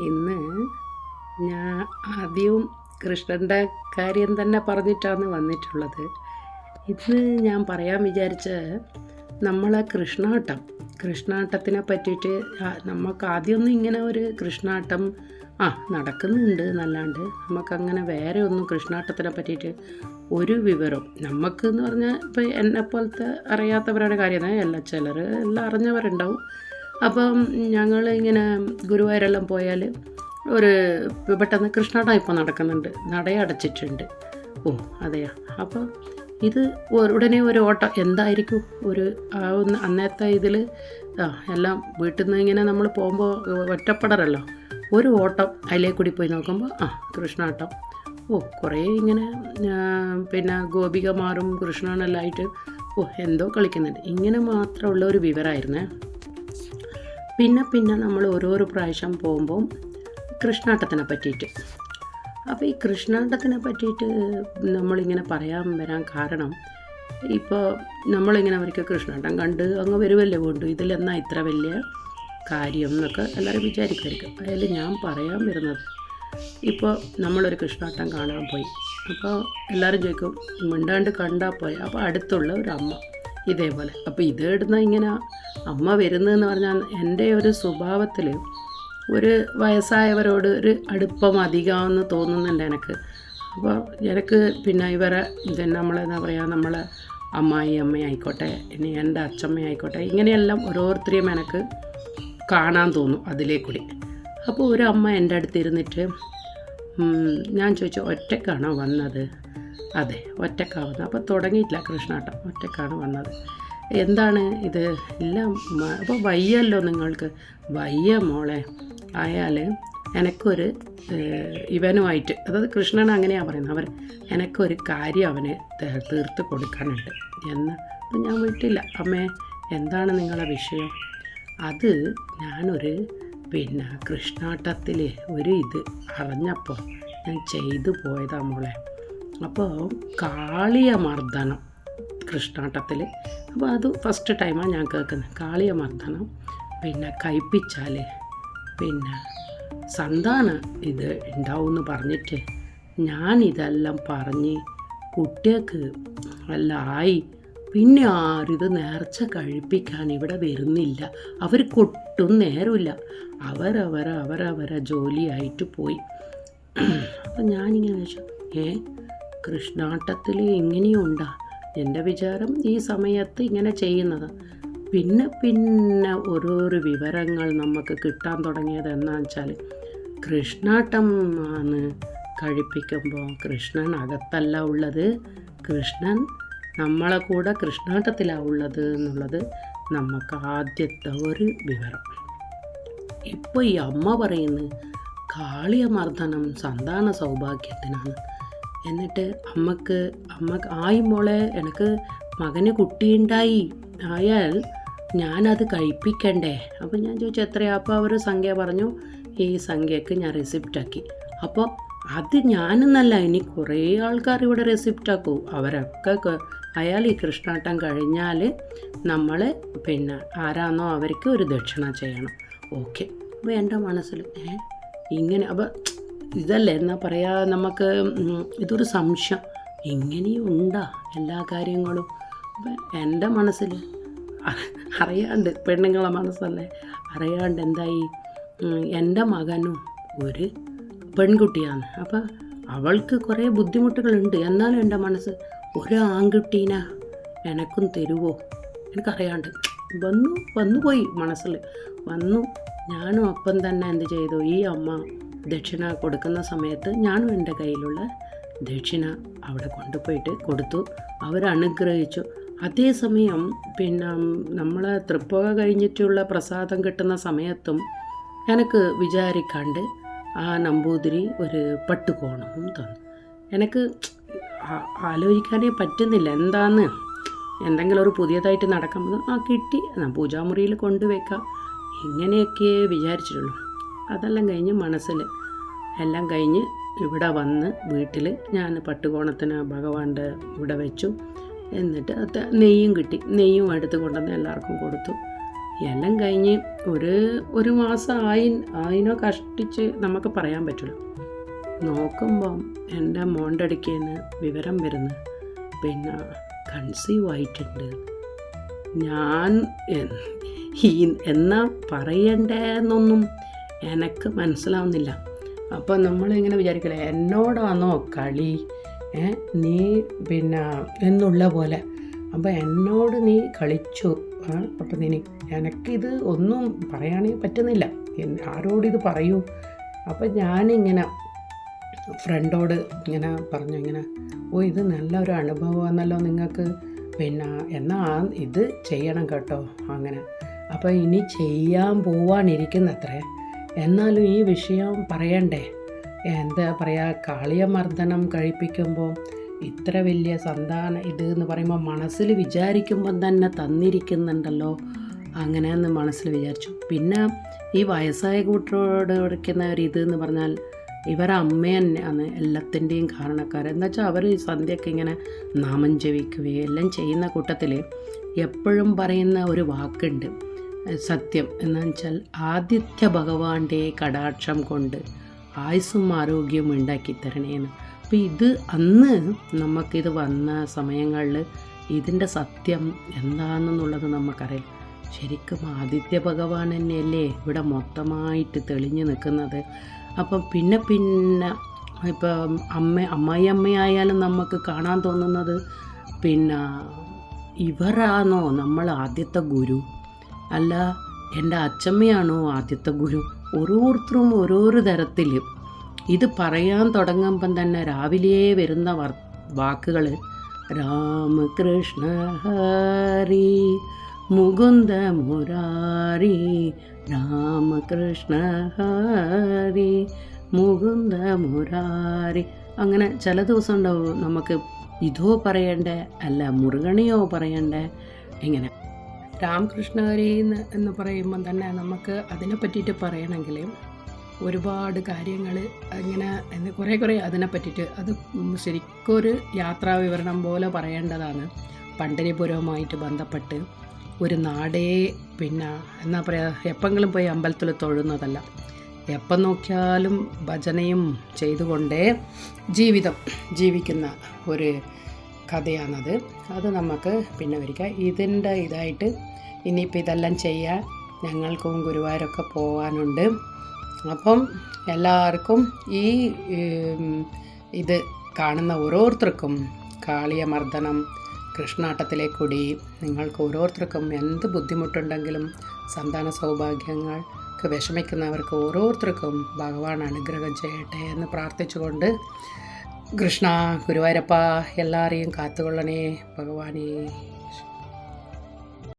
ഇന്ന് ഞാൻ ആദ്യവും കൃഷ്ണൻ്റെ കാര്യം തന്നെ പറഞ്ഞിട്ടാണ് വന്നിട്ടുള്ളത്. ഇന്ന് ഞാൻ പറയാൻ വിചാരിച്ച നമ്മളെ കൃഷ്ണാട്ടത്തിനെ പറ്റിയിട്ട് നമുക്ക് ആദ്യമൊന്നും ഇങ്ങനെ ഒരു കൃഷ്ണാട്ടം നടക്കുന്നുണ്ട് എന്നല്ലാണ്ട് നമുക്കങ്ങനെ വേറെ ഒന്നും കൃഷ്ണാട്ടത്തിനെ പറ്റിയിട്ട് ഒരു വിവരം നമുക്ക് എന്ന് പറഞ്ഞാൽ ഇപ്പോൾ എന്നെപ്പോലത്തെ അറിയാത്തവരുടെ കാര്യമാണ്. ചിലർ എല്ലാം അറിഞ്ഞവരുണ്ടാവും. അപ്പം ഞങ്ങൾ ഇങ്ങനെ ഗുരുവായൂരെല്ലാം പോയാൽ ഒരു പെട്ടെന്ന് കൃഷ്ണാട്ടം ഇപ്പോൾ നടക്കുന്നുണ്ട്, നടയടച്ചിട്ടുണ്ട്. അതെയാ. അപ്പോൾ ഇത് ഉടനെ ഒരു ഓട്ടം എന്തായിരിക്കും ഒരു അന്നത്തെ ഇതിൽ എല്ലാം വീട്ടിൽ നിന്ന് ഇങ്ങനെ നമ്മൾ പോകുമ്പോൾ ഒറ്റപ്പെടറല്ലോ, ഒരു ഓട്ടം അതിലേക്കൂടി പോയി നോക്കുമ്പോൾ കൃഷ്ണാട്ടം. കുറേ ഇങ്ങനെ പിന്നെ ഗോപികമാരും കൃഷ്ണനെല്ലാം ആയിട്ട് എന്തോ കളിക്കുന്നുണ്ട്. ഇങ്ങനെ മാത്രമുള്ള ഒരു വിവരമായിരുന്നേ. പിന്നെ നമ്മൾ ഓരോരോ പ്രാവശ്യം പോകുമ്പോൾ കൃഷ്ണാട്ടത്തിനെ പറ്റിയിട്ട്. അപ്പോൾ ഈ കൃഷ്ണാട്ടത്തിനെ പറ്റിയിട്ട് നമ്മളിങ്ങനെ പറയാൻ വരാൻ കാരണം, ഇപ്പോൾ നമ്മളിങ്ങനെ ഒരിക്കൽ കൃഷ്ണാട്ടം കണ്ട് അങ്ങ് വരുമല്ലേ വേണ്ടു, ഇതിലെന്നാ ഇത്ര വലിയ കാര്യം എന്നൊക്കെ എല്ലാവരും വിചാരിക്കുമായിരിക്കും. അതിൽ ഞാൻ പറയാൻ വരുന്നത്, ഇപ്പോൾ നമ്മളൊരു കൃഷ്ണാട്ടം കാണാൻ പോയി. അപ്പോൾ എല്ലാവരും ചോദിക്കും മിണ്ടാണ്ട് കണ്ടാൽ പോയി. അപ്പോൾ അടുത്തുള്ള ഒരു അമ്മ ഇതേപോലെ, അപ്പോൾ ഇടുന്ന ഇങ്ങനെ അമ്മ വരുന്നതെന്ന് പറഞ്ഞാൽ എൻ്റെ ഒരു സ്വഭാവത്തിൽ ഒരു വയസ്സായവരോട് ഒരു അടുപ്പം അധികമെന്ന് തോന്നുന്നുണ്ട് എനിക്ക്. അപ്പോൾ എനിക്ക് പിന്നെ ഇവരെ നമ്മളെന്താ പറയുക, നമ്മളെ അമ്മയായിക്കോട്ടെ, ഇനി എൻ്റെ അച്ചമ്മയായിക്കോട്ടെ, ഇങ്ങനെയെല്ലാം ഓരോരുത്തരെയും എനിക്ക് കാണാൻ തോന്നും അതിലേക്കൂടി. അപ്പോൾ ഒരു അമ്മ എൻ്റെ അടുത്തിരുന്നിട്ട് ഞാൻ ചോദിച്ചു, ഒറ്റക്കാണോ വന്നത്? അതെ, ഒറ്റക്കാണ് വന്നത്. അപ്പോൾ തുടങ്ങിയിട്ടില്ല കൃഷ്ണാട്ടം, ഒറ്റക്കാണ് വന്നത്. എന്താണ് ഇത്? ഇല്ല. അപ്പോൾ വയ്യല്ലോ നിങ്ങൾക്ക്? വയ്യ മോളെ. ആയാൽ എനിക്കൊരു ഇവനുമായിട്ട്, അതായത് കൃഷ്ണൻ അങ്ങനെയാണ് പറയുന്നത്, എനിക്കൊരു കാര്യം അവന് തീർത്ത് കൊടുക്കാനുണ്ട് എന്ന്. അപ്പം ഞാൻ വിട്ടില്ല. അമ്മേ, എന്താണ് നിങ്ങളുടെ വിഷയം? അത് ഞാനൊരു പിന്നെ കൃഷ്ണാട്ടത്തിൽ ഒരു ഇത് അറിഞ്ഞപ്പോൾ ഞാൻ ചെയ്തു പോയതാ മോളെ. അപ്പോൾ കാളിയമർദ്ദനം കൃഷ്ണാട്ടത്തിൽ. അപ്പോൾ അത് ഫസ്റ്റ് ടൈമാണ് ഞാൻ കേൾക്കുന്നത്. കാളിയമർദ്ദനം പിന്നെ കഴിപ്പിച്ചാൽ പിന്നെ സന്താനം ഇത് ഉണ്ടാവുമെന്ന് പറഞ്ഞിട്ട് ഞാനിതെല്ലാം പറഞ്ഞ് കുട്ടികൾക്ക് എല്ലാം ആയി. പിന്നെ ആരിത് നേർച്ച കഴിപ്പിക്കാൻ ഇവിടെ വരുന്നില്ല. അവർക്കൊട്ടും നേരമില്ല. അവരവരെ ജോലിയായിട്ട് പോയി. അപ്പം ഞാനിങ്ങനെ വെച്ചു, കൃഷ്ണാട്ടത്തിൽ ഇങ്ങനെയുണ്ടാ? എൻ്റെ വിചാരം ഈ സമയത്ത് ഇങ്ങനെ ചെയ്യുന്നത്. പിന്നെ ഓരോരോ വിവരങ്ങൾ നമുക്ക് കിട്ടാൻ തുടങ്ങിയത് എന്താണെന്ന് വെച്ചാൽ, കൃഷ്ണാട്ടം ആണ് കഴിപ്പിക്കുമ്പോൾ കൃഷ്ണൻ അകത്തല്ല ഉള്ളത്, കൃഷ്ണൻ നമ്മളെ കൂടെ കൃഷ്ണാട്ടത്തിലാണ് ഉള്ളത് എന്നുള്ളത് നമുക്ക് ആദ്യത്തെ ഒരു വിവരം. ഇപ്പോൾ ഈ അമ്മ പറയുന്നത് കാളിയമർദ്ദനം സന്താന സൗഭാഗ്യത്തിനാണ്. എന്നിട്ട് അമ്മക്ക് ആയി മോളെ, എനിക്ക് മകന് കുട്ടിയുണ്ടായി, ആയാൽ ഞാനത് കഴിപ്പിക്കണ്ടേ? അപ്പോൾ ഞാൻ ചോദിച്ചു എത്രയാ? അപ്പോൾ അവർ സംഖ്യ പറഞ്ഞു. ഈ സംഖ്യക്ക് ഞാൻ റെസിപ്റ്റാക്കി. അപ്പോൾ അത് ഞാനെന്നല്ല, ഇനി കുറേ ആൾക്കാർ ഇവിടെ റെസിപ്റ്റാക്കും. അവരൊക്കെ അയാൾ ഈ കൃഷ്ണാട്ടം കഴിഞ്ഞാൽ നമ്മൾ പിന്നെ ആരാന്നോ അവർക്ക് ഒരു ദക്ഷിണ ചെയ്യണം. ഓക്കെ. അപ്പോൾ എൻ്റെ മനസ്സിൽ ഇങ്ങനെ, അപ്പോൾ ഇതല്ലേ എന്നാ പറയാ, നമുക്ക് ഇതൊരു സംശയം, ഇങ്ങനെയും ഉണ്ടാ എല്ലാ കാര്യങ്ങളും. അപ്പം എൻ്റെ മനസ്സിൽ അറിയാണ്ട്, പെണ്ണുങ്ങളെ മനസ്സല്ലേ, അറിയാണ്ട് എന്തായി, എൻ്റെ മകനും ഒരു പെൺകുട്ടിയാണ്. അപ്പം അവൾക്ക് കുറേ ബുദ്ധിമുട്ടുകളുണ്ട്. എന്നാലും എൻ്റെ മനസ്സ്, ഒരു ആൺകുട്ടീനെ എനക്കും തരുമോ? എനിക്കറിയാണ്ട് വന്നുപോയി, മനസ്സിൽ വന്നു. ഞാനും അപ്പം തന്നെ എന്ത് ചെയ്തു, ഈ അമ്മ ദക്ഷിണ കൊടുക്കുന്ന സമയത്ത് ഞാനും എൻ്റെ കയ്യിലുള്ള ദക്ഷിണ അവിടെ കൊണ്ടുപോയിട്ട് കൊടുത്തു. അവരനുഗ്രഹിച്ചു. അതേസമയം പിന്നെ നമ്മളെ തൃപ്പുക കഴിഞ്ഞിട്ടുള്ള പ്രസാദം കിട്ടുന്ന സമയത്തും എനിക്ക് വിചാരിക്കാണ്ട് ആ നമ്പൂതിരി ഒരു പട്ടുകോണവും തന്നു. എനിക്ക് ആലോചിക്കാനേ പറ്റുന്നില്ല എന്താന്ന്. എന്തെങ്കിലും ഒരു പുതിയതായിട്ട് നടക്കുമ്പോൾ കിട്ടി, പൂജാമുറിയിൽ കൊണ്ടുവയ്ക്കാം, ഇങ്ങനെയൊക്കെ വിചാരിച്ചിട്ടുള്ളൂ. അതെല്ലാം കഴിഞ്ഞ് മനസ്സിൽ എല്ലാം കഴിഞ്ഞ് ഇവിടെ വന്ന് വീട്ടിൽ ഞാൻ പട്ടുകോണത്തിന് ഭഗവാന്റെ ഇവിടെ വെച്ചു. എന്നിട്ട് നെയ്യും കിട്ടി, നെയ്യും എടുത്ത് കൊണ്ടുവന്ന് എല്ലാവർക്കും കൊടുത്തു. എല്ലാം കഴിഞ്ഞ് ഒരു മാസം ആയിനോ കഷ്ടിച്ച് നമുക്ക് പറയാൻ പറ്റില്ല. നോക്കുമ്പം എൻ്റെ മോൻ്റെ അടുക്കൽ നിന്ന് വിവരം വരുന്നു, പിന്നെ കൺസീവ് ആയിട്ടുണ്ട്. ഞാൻ എന്നാ പറയണ്ടേന്നൊന്നും എനിക്ക് മനസ്സിലാവുന്നില്ല. അപ്പോൾ നമ്മളിങ്ങനെ വിചാരിക്കില്ല, എന്നോടാണോ കളി നീ പിന്നെ എന്നുള്ള പോലെ. അപ്പോൾ എന്നോട് നീ കളിച്ചു. അപ്പം എനിക്കിത് ഒന്നും പറയാനേ പറ്റുന്നില്ല, ആരോടിത് പറയൂ. അപ്പം ഞാനിങ്ങനെ ഫ്രണ്ടോട് ഇങ്ങനെ പറഞ്ഞു, ഇങ്ങനെ ഇത് നല്ലൊരു അനുഭവമാണല്ലോ നിങ്ങൾക്ക്, പിന്നെ എന്നാൽ ഇത് ചെയ്യണം കേട്ടോ അങ്ങനെ. അപ്പോൾ ഇനി ചെയ്യാൻ പോവാനിരിക്കുന്നത്രേ, എന്നാലും ഈ വിഷയം പറയണ്ടേ. എന്താ പറയുക, കാളിയമർദ്ദനം കഴിപ്പിക്കുമ്പോൾ ഇത്ര വലിയ സന്താനം ഇത് എന്ന് പറയുമ്പോൾ മനസ്സിൽ വിചാരിക്കുമ്പം തന്നെ തന്നിരിക്കുന്നുണ്ടല്ലോ, അങ്ങനെയെന്ന് മനസ്സിൽ വിചാരിച്ചു. പിന്നെ ഈ വയസ്സായ കൂട്ടരോട് കൊടുക്കുന്ന ഒരു ഇതെന്ന് പറഞ്ഞാൽ അമ്മ തന്നെയാണ് എല്ലാത്തിൻ്റെയും കാരണക്കാരൻ. എന്താ വെച്ചാൽ അവർ ഈ സന്ധ്യയ്ക്ക് ഇങ്ങനെ നാമം ജപിക്കുകയും എല്ലാം ചെയ്യുന്ന കൂട്ടത്തിൽ എപ്പോഴും പറയുന്ന ഒരു വാക്കുണ്ട്, സത്യം എന്താണെന്ന് വെച്ചാൽ ആദിത്യ ഭഗവാന്റെ കടാക്ഷം കൊണ്ട് ആയുസ്സും ആരോഗ്യവും ഉണ്ടാക്കി തരണേന്ന്. അപ്പോൾ ഇത് അന്ന് നമുക്കിത് വന്ന സമയങ്ങളിൽ ഇതിൻ്റെ സത്യം എന്താണെന്നുള്ളത് നമുക്കറിയില്ല. ശരിക്കും ആദിത്യ ഭഗവാൻ തന്നെയല്ലേ ഇവിടെ മൊത്തമായിട്ട് തെളിഞ്ഞു നിൽക്കുന്നത്. അപ്പം പിന്നെ ഇപ്പം അമ്മായിയമ്മയായാലും നമുക്ക് കാണാൻ തോന്നുന്നത്, പിന്നെ ഇവരാണോ നമ്മൾ ആദ്യത്തെ ഗുരു, അല്ല എൻ്റെ അച്ചമ്മയാണോ ആദ്യത്തെ ഗുരു? ഓരോരുത്തരും ഓരോരോ തരത്തിൽ ഇത് പറയാൻ തുടങ്ങുമ്പം തന്നെ രാവിലെ വരുന്ന വാക്കുകൾ രാമകൃഷ്ണ ഹരി മുകുന്ദ മുരാരി, രാമകൃഷ്ണ ഹരി മുകുന്ദ മുരാരി. അങ്ങനെ ചില ദിവസം ഉണ്ടാവും നമുക്ക് ഇതോ പറയണ്ടേ, അല്ല മുരുകണിയോ പറയണ്ടേ. ഇങ്ങനെ രാമകൃഷ്ണ ഹരി എന്ന് പറയുമ്പം തന്നെ നമുക്ക് അതിനെ പറ്റിയിട്ട് പറയണമെങ്കിൽ ഒരുപാട് കാര്യങ്ങൾ ഇങ്ങനെ കുറേ അതിനെ പറ്റിയിട്ട് അത് ശരിക്കൊരു യാത്രാ വിവരണം പോലെ പറയേണ്ടതാണ്. പണ്ഡരിപുരവുമായിട്ട് ബന്ധപ്പെട്ട് ഒരു നാടേ, പിന്നെ എന്നാ പറയുക, എപ്പെങ്കിലും പോയി അമ്പലത്തിൽ തൊഴുന്നതല്ല, എപ്പം നോക്കിയാലും ഭജനയും ചെയ്തുകൊണ്ടേ ജീവിക്കുന്ന ഒരു കഥയാണത്. അത് നമുക്ക് പിന്നെ ഒരിക്കൽ ഇതിൻ്റെ ഇതായിട്ട് ഇനിയിപ്പോൾ ഇതെല്ലാം ചെയ്യാൻ ഞങ്ങൾക്കും ഗുരുവായൂരൊക്കെ പോകാനുണ്ട്. അപ്പം എല്ലാവർക്കും ഈ ഇത് കാണുന്ന ഓരോരുത്തർക്കും കാളിയമർദ്ദനം, കൃഷ്ണാട്ടത്തിലെ കൊടി, നിങ്ങൾക്ക് ഓരോരുത്തർക്കും എന്ത് ബുദ്ധിമുട്ടുണ്ടെങ്കിലും സന്താന സൗഭാഗ്യങ്ങൾക്ക് വിഷമിക്കുന്നവർക്ക് ഓരോരുത്തർക്കും ഭഗവാൻ അനുഗ്രഹം ചെയ്യട്ടെ എന്ന് പ്രാർത്ഥിച്ചുകൊണ്ട്, കൃഷ്ണ ഗുരുവായൂരപ്പ എല്ലാവരെയും കാത്തുകൊള്ളണേ ഭഗവാനേ.